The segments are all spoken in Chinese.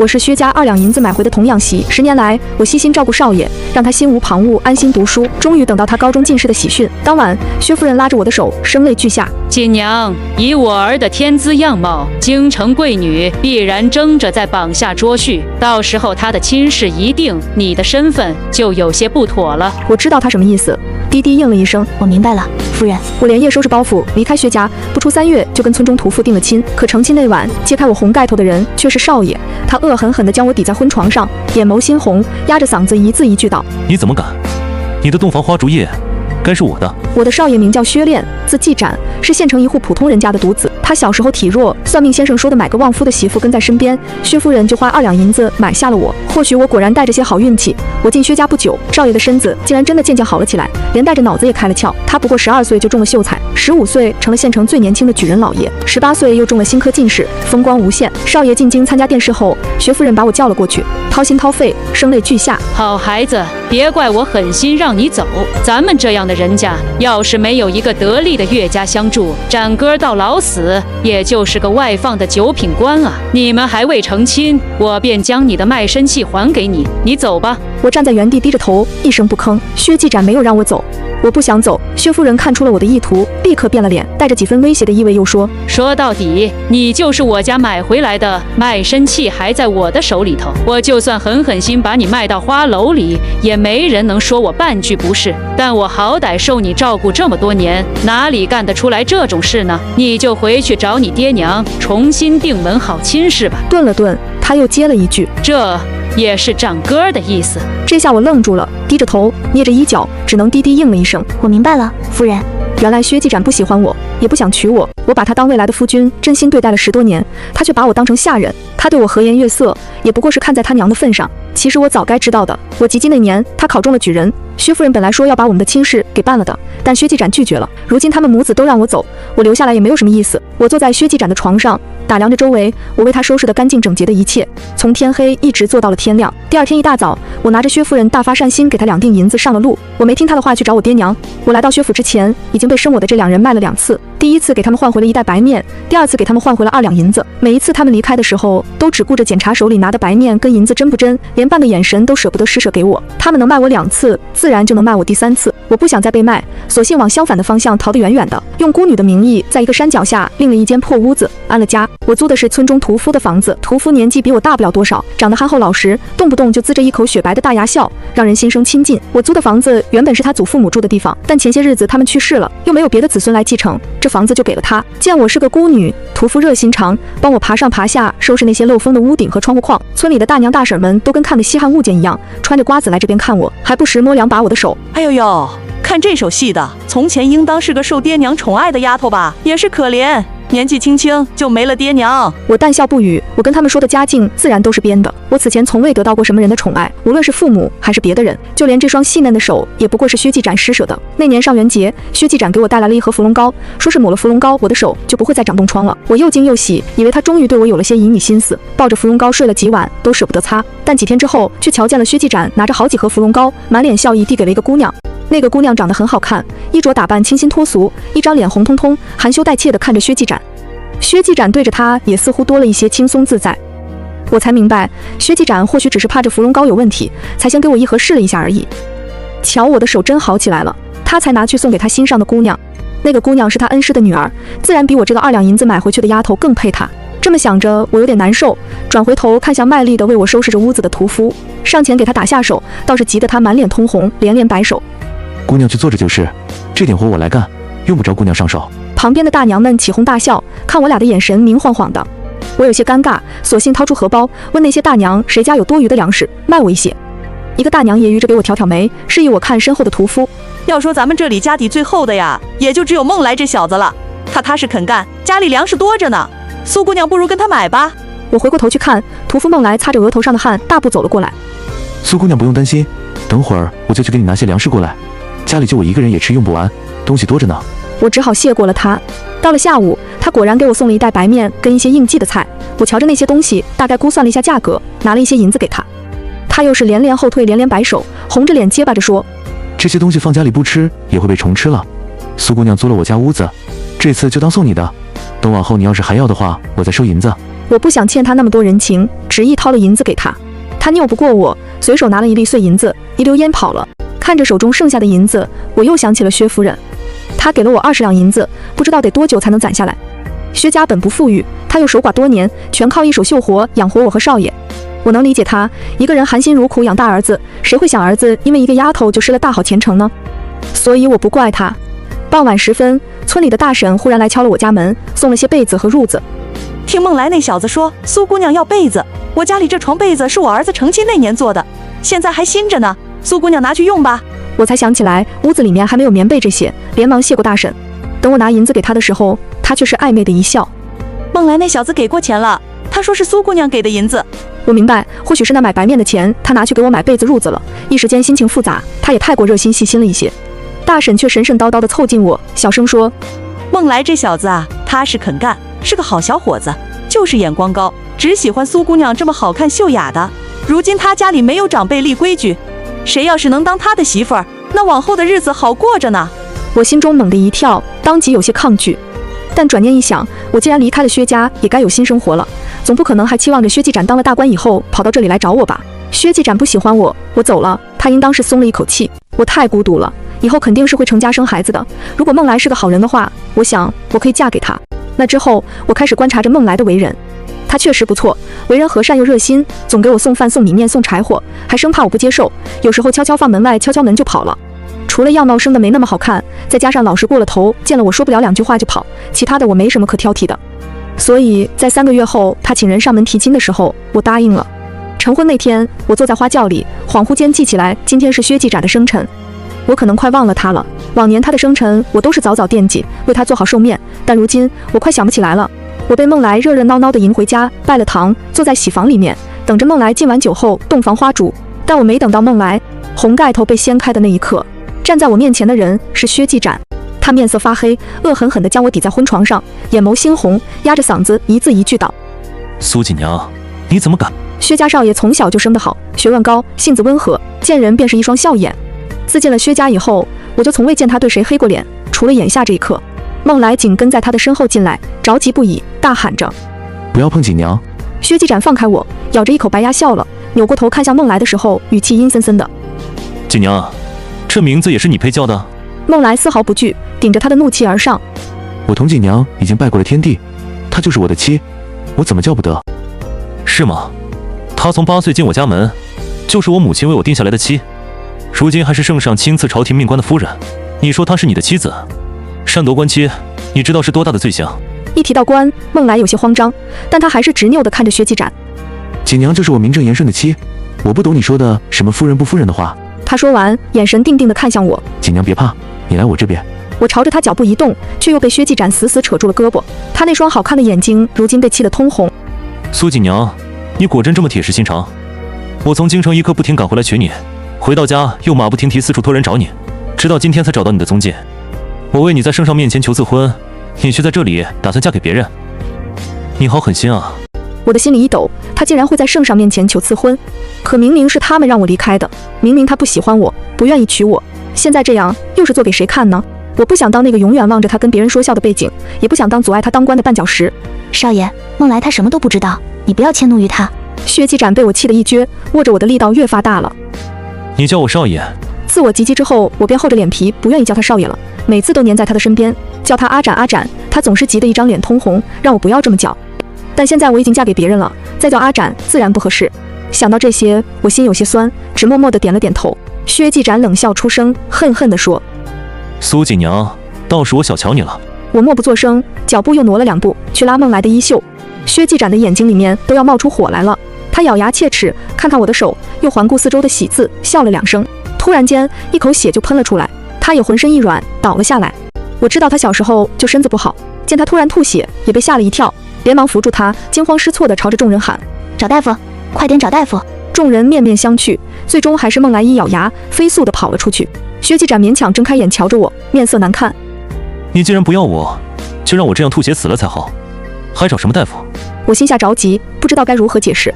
我是薛家2两银子买回的童养媳，10年来我悉心照顾少爷，让他心无旁骛，安心读书。终于等到他高中进士的喜讯。当晚，薛夫人拉着我的手，声泪俱下。锦娘，以我儿的天资样貌，京城贵女必然争着在榜下捉婿，到时候他的亲事一定，你的身份就有些不妥了。我知道他什么意思，低低应了一声，我明白了，夫人。我连夜收拾包袱离开薛家，不出3月就跟村中屠妇定了亲。可成亲那晚，揭开我红盖头的人却是少爷，他恶狠狠地将我抵在婚床上，眼眸猩红，压着嗓子一字一句道：“你怎么敢？你的洞房花烛夜该是我的。”我的少爷名叫薛炼，字季展，是县城一户普通人家的独子。他小时候体弱，算命先生说的买个旺夫的媳妇跟在身边，薛夫人就花2两银子买下了我。或许我果然带着些好运气，我进薛家不久，少爷的身子竟然真的渐渐好了起来，连带着脑子也开了窍。他不过12岁就中了秀才，15岁成了县城最年轻的举人老爷，18岁又中了新科进士，风光无限。少爷进京参加殿试后，薛夫人把我叫了过去，掏心掏肺，声泪俱下。好孩子，别怪我狠心让你走，咱们这样的人家，要是没有一个得力的岳家相助，展哥到老死也就是个外放的9品官啊！你们还未成亲，我便将你的卖身契还给你，你走吧。我站在原地低着头，一声不吭。薛继展没有让我走，我不想走。薛夫人看出了我的意图，立刻变了脸，带着几分威胁的意味，又说：“说到底，你就是我家买回来的，卖身契还在我的手里头。我就算狠心把你卖到花楼里，也没人能说我半句不是。但我好歹受你照顾这么多年，哪里干得出来这种事呢？你就回去找你爹娘，重新定门好亲事吧。”顿了顿，他又接了一句：“这也是长哥的意思。”这下我愣住了，低着头，捏着衣角，只能低低应了一声：“我明白了，夫人。”原来薛继展不喜欢我，也不想娶我。我把他当未来的夫君，真心对待了10多年，他却把我当成下人。他对我和颜悦色，也不过是看在他娘的份上。其实我早该知道的。我及笄那年，他考中了举人，薛夫人本来说要把我们的亲事给办了的，但薛继展拒绝了。如今他们母子都让我走，我留下来也没有什么意思。我坐在薛继展的床上，打量着周围，我为他收拾得干净整洁的一切，从天黑一直做到了天亮。第二天一大早，我拿着薛夫人大发善心给他2锭银子上了路。我没听他的话去找我爹娘。我来到薛府之前，已经被生我的这2人卖了2次。第一次给他们换回了1袋白面，第二次给他们换回了2两银子。每一次他们离开的时候，都只顾着检查手里拿的白面跟银子真不真，连半个眼神都舍不得施舍给我。他们能卖我2次，自然就能卖我第3次。我不想再被卖，索性往相反的方向逃得远远的，用孤女的名义，在一个山脚下另了一间破屋子，安了家。我租的是村中屠夫的房子，屠夫年纪比我大不了多少，长得憨厚老实，动不动就呲着一口雪白的大牙笑，让人心生亲近。我租的房子原本是他祖父母住的地方，但前些日子他们去世了，又没有别的子孙来继承，这房子就给了他。见我是个孤女，屠夫热心肠，帮我爬上爬下，收拾那些漏风的屋顶和窗户框。村里的大娘大婶们都跟看个稀罕物件一样，穿着瓜子来这边看我，还不时摸2把我的手。哎呦呦，看这手戏的，从前应当是个受爹娘宠爱的丫头吧，也是可怜，年纪轻轻就没了爹娘。我淡笑不语，我跟他们说的家境自然都是编的。我此前从未得到过什么人的宠爱，无论是父母还是别的人，就连这双细嫩的手也不过是薛继展施舍的。那年上元节，薛继展给我带来了一盒芙蓉膏，说是抹了芙蓉膏，我的手就不会再长冻疮了。我又惊又喜，以为他终于对我有了些旖旎心思，抱着芙蓉膏睡了几晚，都舍不得擦。但几天之后，却瞧见了薛继展拿着好几盒芙蓉膏，满脸笑意递给了一个姑娘。那个姑娘长得很好看，衣着打扮清新脱俗，一张脸红彤彤，含羞带怯地看着薛继展。薛继展对着她也似乎多了一些轻松自在。我才明白，薛继展或许只是怕这芙蓉膏有问题，才先给我一盒试了一下而已。瞧我的手真好起来了，他才拿去送给他心上的姑娘。那个姑娘是他恩师的女儿，自然比我这个2两银子买回去的丫头更配他。这么想着，我有点难受，转回头看向卖力地为我收拾着屋子的屠夫，上前给他打下手，倒是急得他满脸通红，连连摆手。姑娘去坐着就是，这点活我来干，用不着姑娘上手。旁边的大娘们起哄大笑，看我俩的眼神明晃晃的。我有些尴尬，索性掏出荷包，问那些大娘谁家有多余的粮食，卖我一些。一个大娘揶揄着给我挑挑眉，示意我看身后的屠夫。要说咱们这里家底最厚的呀，也就只有孟来这小子了，他踏实肯干，家里粮食多着呢。苏姑娘不如跟他买吧。我回过头去看，屠夫孟来擦着额头上的汗，大步走了过来。苏姑娘不用担心，等会儿我就去给你拿些粮食过来，家里就我一个人也吃用不完，东西多着呢。我只好谢过了他。到了下午，他果然给我送了一袋白面跟一些应季的菜。我瞧着那些东西，大概估算了一下价格，拿了一些银子给他。他又是连连后退，连连摆手，红着脸结巴着说：“这些东西放家里不吃，也会被虫吃了。苏姑娘租了我家屋子，这次就当送你的。等往后你要是还要的话，我再收银子。”我不想欠他那么多人情，执意掏了银子给他。他拗不过我，随手拿了一粒碎银子，一溜烟跑了。看着手中剩下的银子，我又想起了薛夫人。她给了我20两银子，不知道得多久才能攒下来。薛家本不富裕，他又守寡多年，全靠一手绣活养活我和少爷。我能理解他，一个人含辛茹苦养大儿子，谁会想儿子因为一个丫头就失了大好前程呢？所以我不怪他。傍晚时分，村里的大婶忽然来敲了我家门，送了些被子和褥子。听孟来那小子说，苏姑娘要被子，我家里这床被子是我儿子成亲那年做的，现在还新着呢，苏姑娘拿去用吧。我才想起来屋子里面还没有棉被这些，连忙谢过大婶。等我拿银子给他的时候，他却是暧昧的一笑。孟来那小子给过钱了，他说是苏姑娘给的银子。我明白，或许是那买白面的钱，他拿去给我买被子褥子了。一时间心情复杂，他也太过热心细心了一些。大婶却神神叨叨地凑近我，小声说：“孟来这小子啊，踏实肯干，是个好小伙子，就是眼光高，只喜欢苏姑娘这么好看秀雅的。如今他家里没有长辈立规矩，谁要是能当他的媳妇儿，那往后的日子好过着呢。”我心中猛地一跳，当即有些抗拒。但转念一想，我既然离开了薛家，也该有新生活了，总不可能还期望着薛继展当了大官以后跑到这里来找我吧。薛继展不喜欢我，我走了，他应当是松了一口气。我太孤独了，以后肯定是会成家生孩子的。如果孟来是个好人的话，我想我可以嫁给他。那之后，我开始观察着孟来的为人。他确实不错，为人和善又热心，总给我送饭送米面送柴火，还生怕我不接受，有时候悄悄放门外，敲敲门就跑了。除了样貌生的没那么好看，再加上老实过了头，见了我说不了2句话就跑，其他的我没什么可挑剔的。所以在3个月后，他请人上门提亲的时候，我答应了。成婚那天，我坐在花轿里，恍惚间记起来今天是薛继展的生辰。我可能快忘了他了，往年他的生辰我都是早早惦记，为他做好寿面，但如今我快想不起来了。我被孟来热热闹闹地迎回家，拜了堂，坐在喜房里面，等着孟来敬完酒后洞房花烛。但我没等到孟来，红盖头被掀开的那一刻，站在我面前的人是薛继展。他面色发黑，恶狠狠地将我抵在婚床上，眼眸猩红，压着嗓子一字一句道：“苏锦娘，你怎么敢？”薛家少爷从小就生得好，学问高，性子温和，见人便是一双笑眼。自进了薛家以后，我就从未见他对谁黑过脸，除了眼下这一刻。孟来紧跟在他的身后进来，着急不已，大喊着：“不要碰锦娘！”薛继展放开我，咬着一口白牙笑了，扭过头看向孟来的时候，语气阴森森的：“锦娘，这名字也是你配叫的？”孟来丝毫不惧，顶着他的怒气而上：“我同锦娘已经拜过了天地，她就是我的妻，我怎么叫不得？”“是吗？她从8岁进我家门，就是我母亲为我定下来的妻，如今还是圣上亲赐朝廷命官的夫人。你说她是你的妻子，擅夺官妻，你知道是多大的罪行？”一提到官，孟来有些慌张，但他还是执拗地看着薛继展：“锦娘就是我名正言顺的妻，我不懂你说的什么夫人不夫人的话。”他说完，眼神定定地看向我：“锦娘别怕，你来我这边。”我朝着他脚步一动，却又被薛继展死死扯住了胳膊。他那双好看的眼睛如今被气得通红。“苏锦娘，你果真这么铁石心肠？我从京城一刻不停赶回来娶你，回到家又马不停蹄四处托人找你，直到今天才找到你的踪迹。我为你在圣上面前求赐婚，你却在这里打算嫁给别人，你好狠心啊！”我的心里一抖，他竟然会在圣上面前求赐婚，可明明是他们让我离开的，明明他不喜欢我，不愿意娶我，现在这样又是做给谁看呢？我不想当那个永远望着他跟别人说笑的背景，也不想当阻碍他当官的绊脚石。少爷，孟来他什么都不知道，你不要迁怒于他。薛继展被我气得一撅，握着我的力道越发大了。“你叫我少爷？”自我及笄之后，我便厚着脸皮不愿意叫他少爷了，每次都黏在他的身边，叫他阿展阿展，他总是急得一张脸通红，让我不要这么叫。但现在我已经嫁给别人了，再叫阿展自然不合适。想到这些，我心有些酸，只默默地点了点头。薛继展冷笑出声，恨恨地说：“苏锦娘，倒是我小瞧你了。”我默不作声，脚步又挪了2步，去拉孟来的衣袖。薛继展的眼睛里面都要冒出火来了，他咬牙切齿，看看我的手，又环顾四周的喜字，笑了2声。突然间，一口血就喷了出来，他也浑身一软，倒了下来。我知道他小时候就身子不好，见他突然吐血，也被吓了一跳，连忙扶住他，惊慌失措地朝着众人喊：“找大夫，快点找大夫！”众人面面相觑，最终还是孟来一咬牙，飞速地跑了出去。薛继展勉强睁开眼瞧着我，面色难看：“你既然不要我，就让我这样吐血死了才好，还找什么大夫？”我心下着急，不知道该如何解释。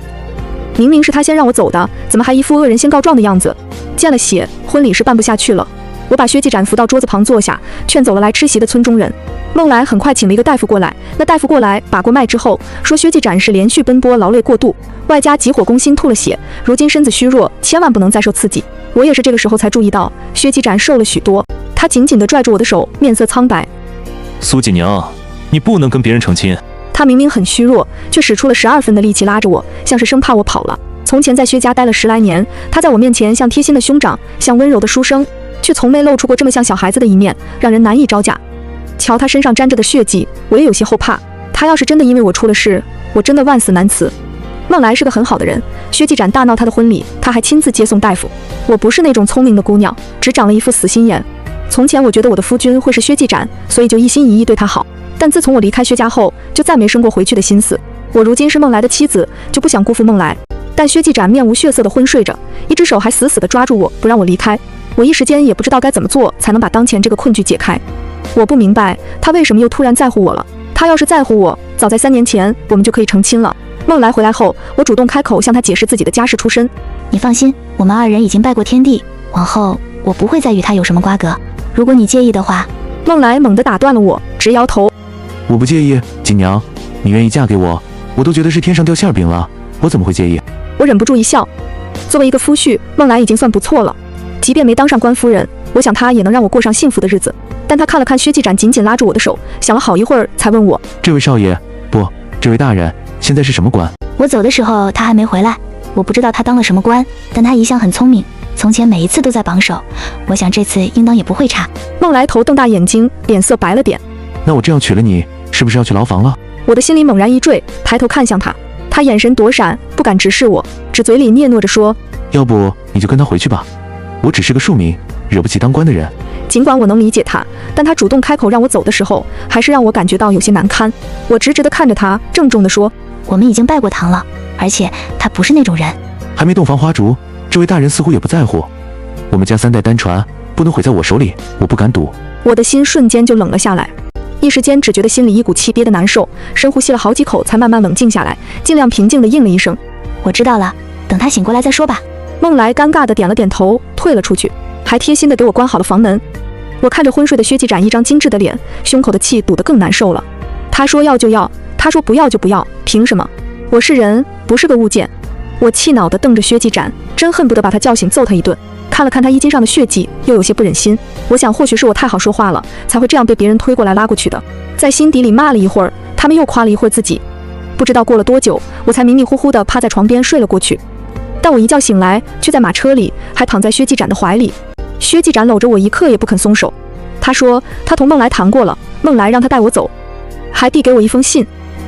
明明是他先让我走的，怎么还一副恶人先告状的样子？见了血，婚礼是办不下去了。我把薛继展扶到桌子旁坐下，劝走了来吃席的村中人。孟来很快请了一个大夫过来，那大夫过来把过脉之后，说薛继展是连续奔波劳累过度，外加急火攻心吐了血，如今身子虚弱，千万不能再受刺激。我也是这个时候才注意到薛继展瘦了许多，他紧紧地拽住我的手，面色苍白。苏锦娘，你不能跟别人成亲。他明明很虚弱，却使出了12分的力气拉着我，像是生怕我跑了。从前在薛家待了10来年，他在我面前像贴心的兄长，像温柔的书生，却从没露出过这么像小孩子的一面，让人难以招架。瞧他身上沾着的血迹，我也有些后怕。他要是真的因为我出了事，我真的万死难辞。孟来是个很好的人，薛继展大闹他的婚礼，他还亲自接送大夫。我不是那种聪明的姑娘，只长了一副死心眼。从前我觉得我的夫君会是薛继展，所以就一心一意对他好。但自从我离开薛家后，就再没生过回去的心思。我如今是孟来的妻子，就不想辜负孟来。但薛继展面无血色地昏睡着，一只手还死死地抓住我，不让我离开。我一时间也不知道该怎么做才能把当前这个困局解开。我不明白他为什么又突然在乎我了。他要是在乎我，早在3年前我们就可以成亲了。孟来回来后，我主动开口向他解释自己的家世出身。你放心，我们2人已经拜过天地，往后我不会再与他有什么瓜葛。如果你介意的话。孟来猛地打断了我，直摇头。我不介意，锦娘，你愿意嫁给我，我都觉得是天上掉馅饼了，我怎么会介意？我忍不住一笑。作为一个夫婿，孟来已经算不错了，即便没当上官夫人，我想他也能让我过上幸福的日子。但他看了看薛继展紧紧拉住我的手，想了好一会儿才问我，这位少爷，不，这位大人现在是什么官？我走的时候他还没回来，我不知道他当了什么官，但他一向很聪明，从前每一次都在榜首，我想这次应当也不会差。孟来头瞪大眼睛，脸色白了点。那我这样娶了你，是不是要去牢房了？我的心里猛然一坠，抬头看向他，他眼神躲闪，不敢直视我，只嘴里嗫嚅着说，要不你就跟他回去吧，我只是个庶民，惹不起当官的人。尽管我能理解他，但他主动开口让我走的时候，还是让我感觉到有些难堪。我直直地看着他，郑重地说，我们已经拜过堂了，而且他不是那种人。还没洞房花烛，这位大人似乎也不在乎。我们家3代单传，不能毁在我手里，我不敢赌。我的心瞬间就冷了下来，一时间只觉得心里一股气憋得难受，深呼吸了好几口才慢慢冷静下来，尽量平静地应了一声，我知道了，等他醒过来再说吧。孟来尴尬地点了点头，退了出去，还贴心地给我关好了房门。我看着昏睡的薛继展一张精致的脸，胸口的气堵得更难受了。他说要就要，他说不要就不要，凭什么？我是人，不是个物件。我气恼地瞪着薛继展，真恨不得把他叫醒揍他一顿。看了看他衣襟上的血迹，又有些不忍心。我想或许是我太好说话了，才会这样被别人推过来拉过去的。在心底里骂了一会儿，他们又夸了一会儿自己。不知道过了多久，我才迷迷糊糊地趴在床边睡了过去。但我一觉醒来，却在马车里，还躺在薛继展的怀里。薛继展搂着我一刻也不肯松手。他说他同孟来谈过了，孟来让他带我走，还递给我一封信。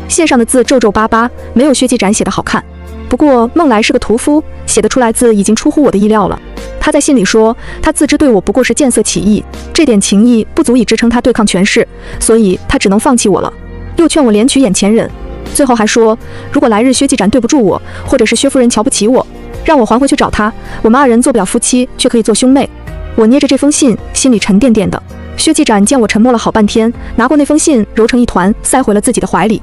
信上的字皱皱巴巴，没有薛继展写的好看。不过孟来是个屠夫，写得出来字已经出乎我的意料了。他在信里说，他自知对我不过是见色起意，这点情谊不足以支撑他对抗权势，所以他只能放弃我了。又劝我怜取眼前人，最后还说，如果来日薛继展对不住我，或者是薛夫人瞧不起我，让我还回去找他，我们2人做不了夫妻，却可以做兄妹。我捏着这封信，心里沉甸甸的。薛继展见我沉默了好半天，拿过那封信揉成一团，塞回了自己的怀里。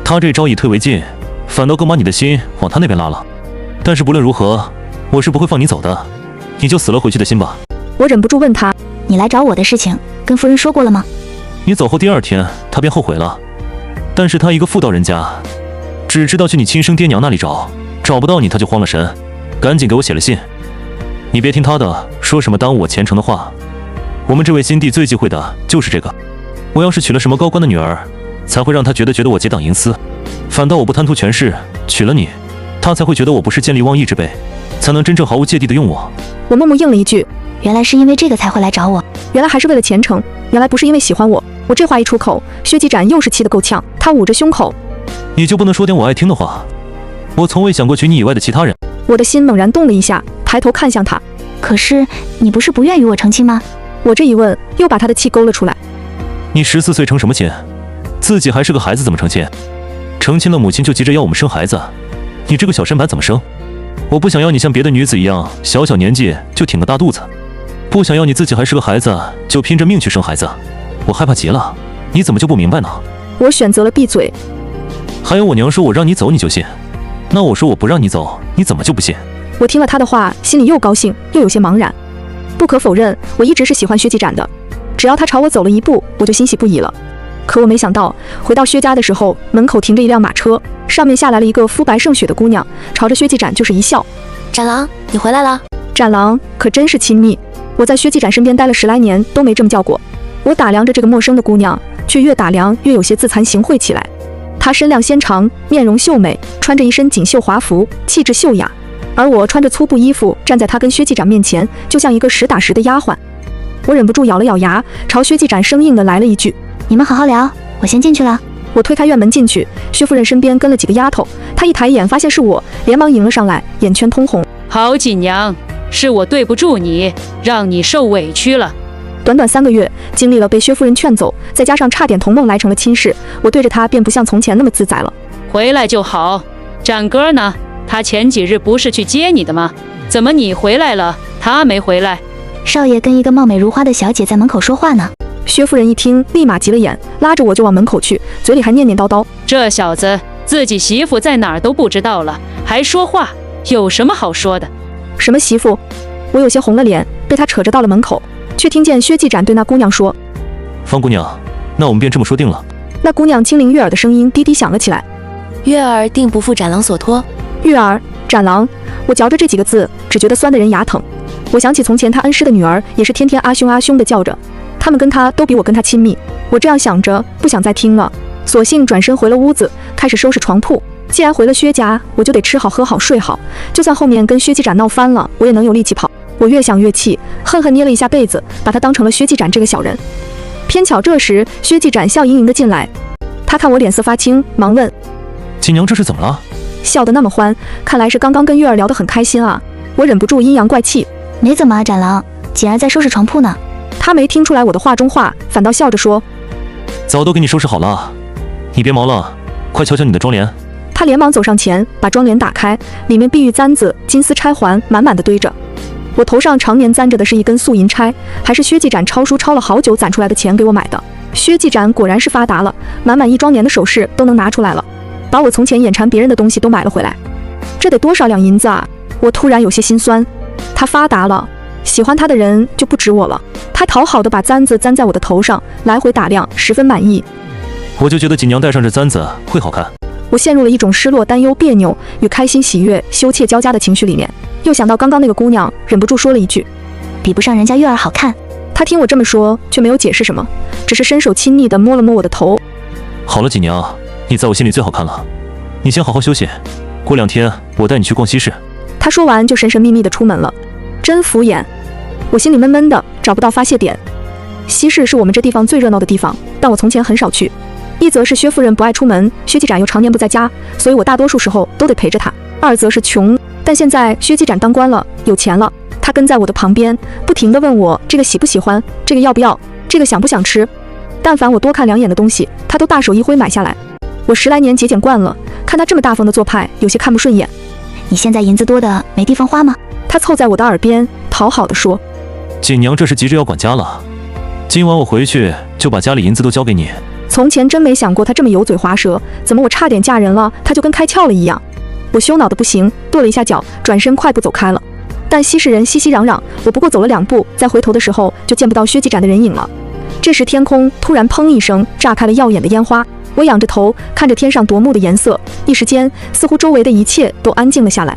他这招以退为进，反倒更把你的心往他那边拉了。但是不论如何，我是不会放你走的，你就死了回去的心吧。我忍不住问他，你来找我的事情跟夫人说过了吗？你走后第2天，他便后悔了。但是他一个妇道人家，只知道去你亲生爹娘那里找，找不到你他就慌了神，赶紧给我写了信。你别听他的，说什么耽误我前程的话。我们这位新帝最忌讳的就是这个。我要是娶了什么高官的女儿，才会让他觉得我结党营私。反倒我不贪图权势，娶了你，他才会觉得我不是见利忘义之辈，才能真正毫无芥蒂的用我。我默默应了一句，原来是因为这个才会来找我，原来还是为了前程，原来不是因为喜欢我。我这话一出口，薛继展又是气得够呛，他捂着胸口，你就不能说点我爱听的话？我从未想过娶你以外的其他人。我的心猛然动了一下，抬头看向他。可是你不是不愿与我成亲吗？我这一问，又把他的气勾了出来。你14岁成什么亲？自己还是个孩子怎么成亲？成亲了母亲就急着要我们生孩子，你这个小身板怎么生？我不想要你像别的女子一样，小年纪就挺个大肚子，不想要你自己还是个孩子就拼着命去生孩子，我害怕极了。你怎么就不明白呢？我选择了闭嘴。还有我娘说我让你走你就信，那我说我不让你走，你怎么就不信？我听了他的话，心里又高兴又有些茫然。不可否认，我一直是喜欢薛继展的，只要他朝我走了一步，我就欣喜不已了。可我没想到，回到薛家的时候，门口停着一辆马车，上面下来了一个肤白胜雪的姑娘，朝着薛继展就是一笑。展郎，你回来了。展郎可真是亲密，我在薛继展身边待了10来年都没这么叫过。我打量着这个陌生的姑娘，却越打量越有些自惭形秽起来。她身量纤长，面容秀美，穿着一身锦绣华服，气质秀雅。而我穿着粗布衣服，站在她跟薛继展面前，就像一个实打实的丫鬟。我忍不住咬了咬牙，朝薛继展生硬地来了一句：“你们好好聊，我先进去了。”我推开院门进去，薛夫人身边跟了几个丫头，她一抬眼发现是我，连忙迎了上来，眼圈通红。好锦娘，是我对不住你，让你受委屈了。短短3个月，经历了被薛夫人劝走，再加上差点同梦来成了亲事，我对着她便不像从前那么自在了。回来就好。展哥呢？他前几日不是去接你的吗？怎么你回来了，他没回来？少爷跟一个貌美如花的小姐在门口说话呢。薛夫人一听，立马急了眼，拉着我就往门口去，嘴里还念念叨叨：“这小子自己媳妇在哪儿都不知道了，还说话，有什么好说的？”什么媳妇？我有些红了脸，被他扯着到了门口，却听见薛继展对那姑娘说：“方姑娘，那我们便这么说定了。”那姑娘清灵悦耳的声音低低响了起来：“月儿定不负展郎所托。”月儿，展郎，我嚼着这几个字，只觉得酸得人牙疼。我想起从前他恩师的女儿，也是天天阿兄阿兄的叫着，他们跟他都比我跟他亲密。我这样想着，不想再听了，索性转身回了屋子，开始收拾床铺。既然回了薛家，我就得吃好喝好睡好，就算后面跟薛继展闹翻了，我也能有力气跑。我越想越气，恨恨捏了一下被子，把他当成了薛继展这个小人。偏巧这时，薛继展笑盈盈的进来，他看我脸色发青，忙问：“锦娘这是怎么了？”笑得那么欢，看来是刚刚跟月儿聊得很开心啊。我忍不住阴阳怪气：“没怎么啊，展郎，锦儿在收拾床铺呢。”他没听出来我的话中话，反倒笑着说：“早都给你收拾好了，你别忙了，快瞧瞧你的妆帘。”他连忙走上前，把妆帘打开，里面碧玉簪子、金丝钗环满满的堆着。我头上常年簪着的是一根素银钗，还是薛继展抄书抄了好久攒出来的钱给我买的。薛继展果然是发达了，满满一妆年的首饰都能拿出来了，把我从前眼馋别人的东西都买了回来。这得多少两银子啊！我突然有些心酸。他发达了，喜欢他的人就不止我了。他讨好的把簪子簪在我的头上，来回打量，十分满意。我就觉得锦娘戴上这簪子会好看。我陷入了一种失落、担忧、别扭与开心、喜悦、羞怯交加的情绪里面，又想到刚刚那个姑娘，忍不住说了一句：“比不上人家月儿好看。”她听我这么说，却没有解释什么，只是伸手亲昵地摸了摸我的头。好了，锦娘，你在我心里最好看了，你先好好休息，过2天我带你去逛西市。她说完就神神秘秘地出门了，真敷衍。我心里闷闷的，找不到发泄点。西市是我们这地方最热闹的地方，但我从前很少去。一则是薛夫人不爱出门，薛继展又常年不在家，所以我大多数时候都得陪着他。二则是穷，但现在薛继展当官了，有钱了，他跟在我的旁边，不停地问我这个喜不喜欢，这个要不要，这个想不想吃。但凡我多看2眼的东西，他都大手一挥买下来。我10来年节俭惯了，看他这么大方的做派，有些看不顺眼。你现在银子多的没地方花吗？他凑在我的耳边，讨好地说：“锦娘这是急着要管家了，今晚我回去就把家里银子都交给你。”从前真没想过他这么油嘴滑舌，怎么我差点嫁人了，他就跟开窍了一样。我羞恼的不行，跺了一下脚，转身快步走开了。但西市人熙熙攘攘，我不过走了2步，再回头的时候就见不到薛继展的人影了。这时天空突然砰一声炸开了耀眼的烟花，我仰着头看着天上夺目的颜色，一时间似乎周围的一切都安静了下来。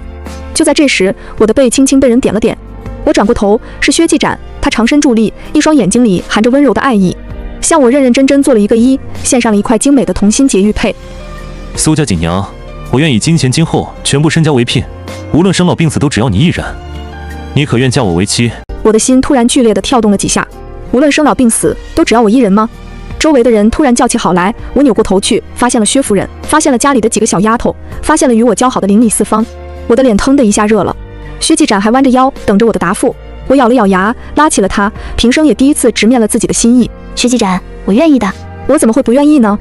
就在这时，我的背轻轻被人点了点，我转过头，是薛继展，他长身伫立，一双眼睛里含着温柔的爱意，向我认认真真做了一个揖，献上了一块精美的同心结玉佩。苏家锦娘，我愿以金钱今后全部身家为聘，无论生老病死都只要你一人，你可愿嫁我为妻？我的心突然剧烈地跳动了几下，无论生老病死都只要我一人吗？周围的人突然叫起好来，我扭过头去，发现了薛夫人，发现了家里的几个小丫头，发现了与我交好的邻里四方。我的脸腾的一下热了。薛继展还弯着腰等着我的答复。我咬了咬牙，拉起了他，平生也第一次直面了自己的心意。薛继展，我愿意的。我怎么会不愿意呢？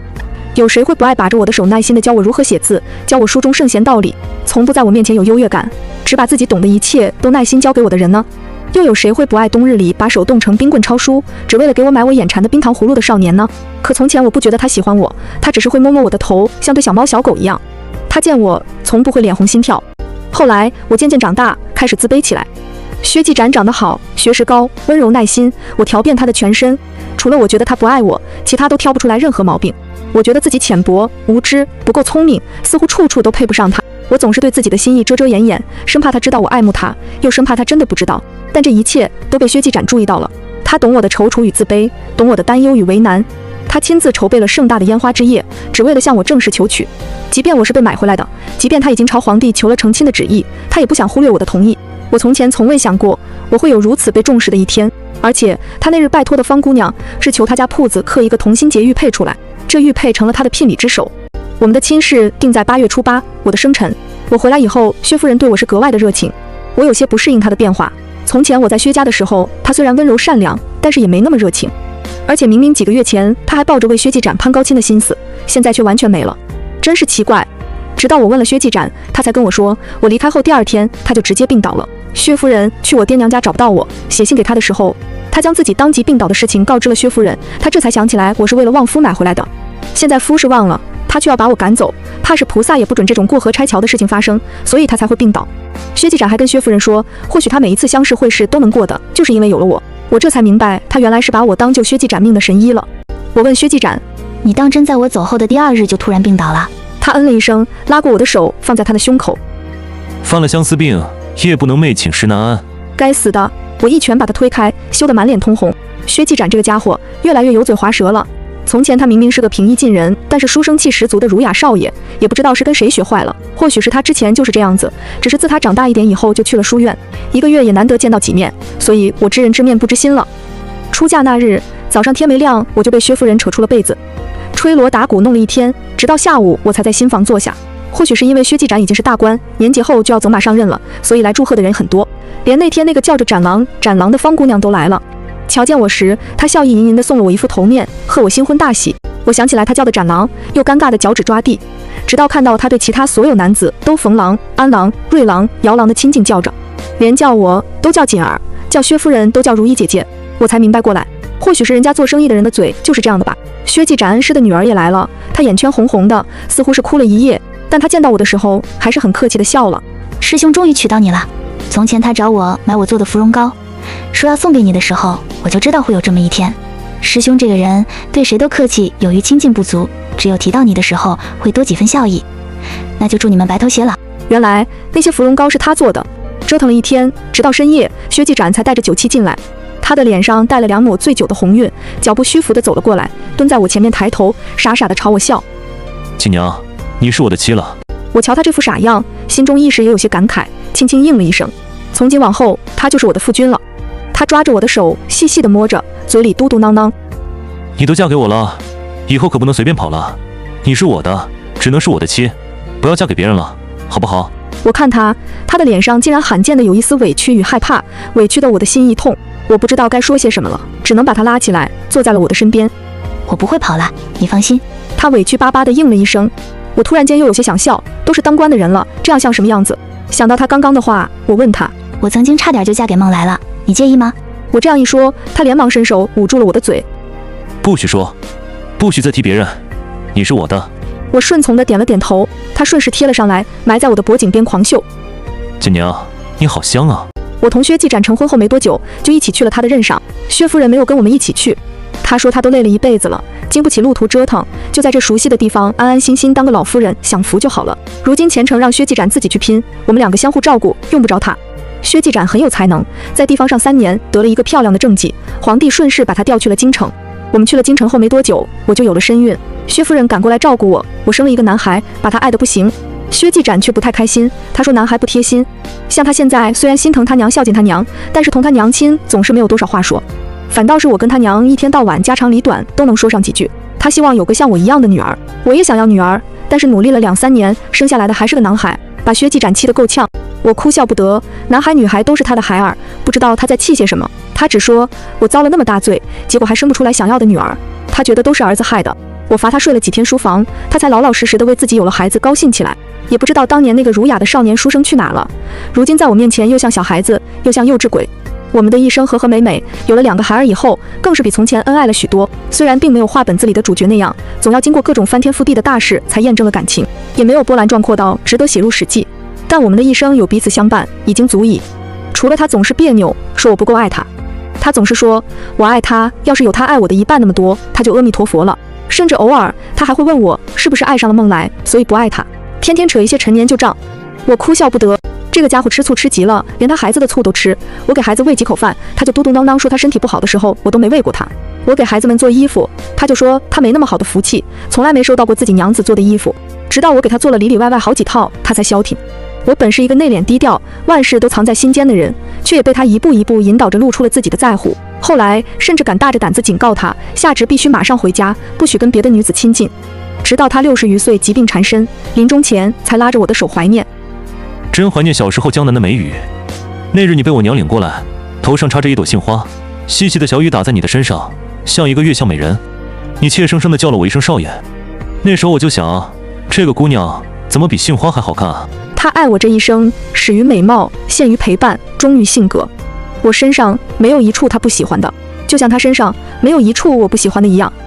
有谁会不爱把着我的手，耐心地教我如何写字，教我书中圣贤道理，从不在我面前有优越感，只把自己懂的一切都耐心教给我的人呢？又有谁会不爱冬日里把手冻成冰棍抄书，只为了给我买我眼馋的冰糖葫芦的少年呢？可从前我不觉得他喜欢我，他只是会摸摸我的头，像对小猫小狗一样。他见我从不会脸红心跳。后来我渐渐长大，开始自卑起来。薛继展长得好，学识高，温柔耐心，我调遍他的全身，除了我觉得他不爱我，其他都挑不出来任何毛病。我觉得自己浅薄无知，不够聪明，似乎处处都配不上他。我总是对自己的心意遮遮掩掩，生怕他知道我爱慕他，又生怕他真的不知道。但这一切都被薛继展注意到了，他懂我的踌躇与自卑，懂我的担忧与为难。他亲自筹备了盛大的烟花之夜，只为了向我正式求娶。即便我是被买回来的，即便他已经朝皇帝求了成亲的旨意，他也不想忽略我的同意。我从前从未想过我会有如此被重视的一天，而且他那日拜托的方姑娘是求他家铺子刻一个同心结玉佩出来，这玉佩成了他的聘礼之首。我们的亲事定在8月初8，我的生辰。我回来以后，薛夫人对我是格外的热情，我有些不适应她的变化。从前我在薛家的时候，她虽然温柔善良，但是也没那么热情。而且明明几个月前她还抱着为薛继展攀高亲的心思，现在却完全没了，真是奇怪。直到我问了薛继展，他才跟我说，我离开后第2天他就直接病倒了。薛夫人去我爹娘家找不到我，写信给他的时候，他将自己当即病倒的事情告知了薛夫人，他这才想起来我是为了望夫买回来的。现在夫是忘了，他却要把我赶走，怕是菩萨也不准这种过河拆桥的事情发生，所以他才会病倒。薛继展还跟薛夫人说，或许他每一次相识会试都能过的，就是因为有了我。我这才明白，他原来是把我当救薛继展命的神医了。我问薛继展，你当真在我走后的第2日就突然病倒了？他嗯了一声，拉过我的手放在他的胸口。犯了相思病，夜不能寐，寝食难安。该死的！我一拳把他推开，羞得满脸通红。薛继展这个家伙越来越油嘴滑舌了。从前他明明是个平易近人，但是书生气十足的儒雅少爷，也不知道是跟谁学坏了。或许是他之前就是这样子，只是自他长大一点以后就去了书院，1个月也难得见到几面，所以我知人知面不知心了。出嫁那日早上天没亮，我就被薛夫人扯出了被子，吹锣打鼓弄了一天，直到下午我才在新房坐下。或许是因为薛继展已经是大官，年节后就要走马上任了，所以来祝贺的人很多，连那天那个叫着展郎的方姑娘都来了。瞧见我时，她笑意盈盈地送了我一副头面，贺我新婚大喜。我想起来她叫的展郎，又尴尬的脚趾抓地，直到看到她对其他所有男子都冯郎、安郎、瑞郎、姚郎的亲近叫着，连叫我都叫锦儿，叫薛夫人都叫如意姐姐，我才明白过来，或许是人家做生意的人的嘴就是这样的吧。薛继展恩师的女儿也来了，她眼圈红红的，似乎是哭了一夜，但她见到我的时候还是很客气的笑了。师兄终于娶到你了。从前他找我买我做的芙蓉糕，说要送给你的时候，我就知道会有这么一天。师兄这个人对谁都客气，有余亲近不足，只有提到你的时候会多几分笑意。那就祝你们白头偕老。原来那些芙蓉糕是他做的，折腾了一天，直到深夜，薛继展才带着酒气进来。他的脸上带了2抹醉酒的红晕，脚步虚浮地走了过来，蹲在我前面，抬头傻傻地朝我笑。锦娘，你是我的妻了。我瞧他这副傻样，心中一时也有些感慨，轻轻应了一声。从今往后，他就是我的夫君了。他抓着我的手，细细地摸着，嘴里嘟嘟囔囔：你都嫁给我了，以后可不能随便跑了。你是我的，只能是我的妻，不要嫁给别人了，好不好？我看他的脸上竟然罕见的有一丝委屈与害怕，委屈的我的心一痛，我不知道该说些什么了，只能把他拉起来，坐在了我的身边。我不会跑了，你放心。他委屈巴巴地应了一声。我突然间又有些想笑，都是当官的人了，这样像什么样子？想到他刚刚的话，我问他，我曾经差点就嫁给孟来了，你介意吗？我这样一说，他连忙伸手捂住了我的嘴。不许说，不许再提别人，你是我的。我顺从地点了点头，他顺势贴了上来，埋在我的脖颈边狂嗅。锦娘，你好香啊！我同薛继展成婚后没多久，就一起去了他的任上。薛夫人没有跟我们一起去，她说她都累了一辈子了，经不起路途折腾，就在这熟悉的地方安安心心当个老夫人，享福就好了。如今前程让薛继展自己去拼，我们2个相互照顾，用不着他。薛继展很有才能，在地方上3年得了一个漂亮的政绩，皇帝顺势把他调去了京城。我们去了京城后没多久，我就有了身孕。薛夫人赶过来照顾我，我生了一个男孩，把他爱得不行。薛继展却不太开心，他说男孩不贴心。像他现在虽然心疼他娘孝敬他娘，但是同他娘亲总是没有多少话说，反倒是我跟他娘一天到晚家长里短都能说上几句。他希望有个像我一样的女儿，我也想要女儿，但是努力了2-3年，生下来的还是个男孩，把薛继展气得够呛。我哭笑不得，男孩女孩都是他的孩儿，不知道他在气些什么。他只说我遭了那么大罪，结果还生不出来想要的女儿，他觉得都是儿子害的。我罚他睡了几天书房，他才老老实实的为自己有了孩子高兴起来。也不知道当年那个儒雅的少年书生去哪了，如今在我面前又像小孩子，又像幼稚鬼。我们的一生和和美美，有了2个孩儿以后，更是比从前恩爱了许多。虽然并没有画本子里的主角那样，总要经过各种翻天覆地的大事才验证了感情，也没有波澜壮阔到值得写入史记，但我们的一生有彼此相伴，已经足矣。除除了他总是别扭，说我不够爱他。他总是说我爱他，要是有他爱我的1半那么多，他就阿弥陀佛了。甚至偶尔他还会问我是不是爱上了孟来，所以不爱他，天天扯一些陈年旧账。我哭笑不得。这个家伙吃醋吃急了，连他孩子的醋都吃。我给孩子喂几口饭，他就嘟嘟囔囔说他身体不好的时候我都没喂过他。我给孩子们做衣服，他就说他没那么好的福气，从来没收到过自己娘子做的衣服。直到我给他做了里里外外好几套，他才消停。我本是一个内敛低调，万事都藏在心间的人，却也被他一步一步引导着露出了自己的在乎。后来甚至敢大着胆子警告他，下职必须马上回家，不许跟别的女子亲近。直到他60余岁疾病缠身，临终前才拉着我的手怀念。真怀念小时候江南的美雨。那日你被我娘领过来，头上插着一朵杏花，细细的小雨打在你的身上，像一个月相美人。你怯生生地叫了我一声少爷。那时候我就想，这个姑娘怎么比杏花还好看啊？他爱我这一生，始于美貌，陷于陪伴，忠于性格。我身上没有一处他不喜欢的，就像他身上没有一处我不喜欢的一样。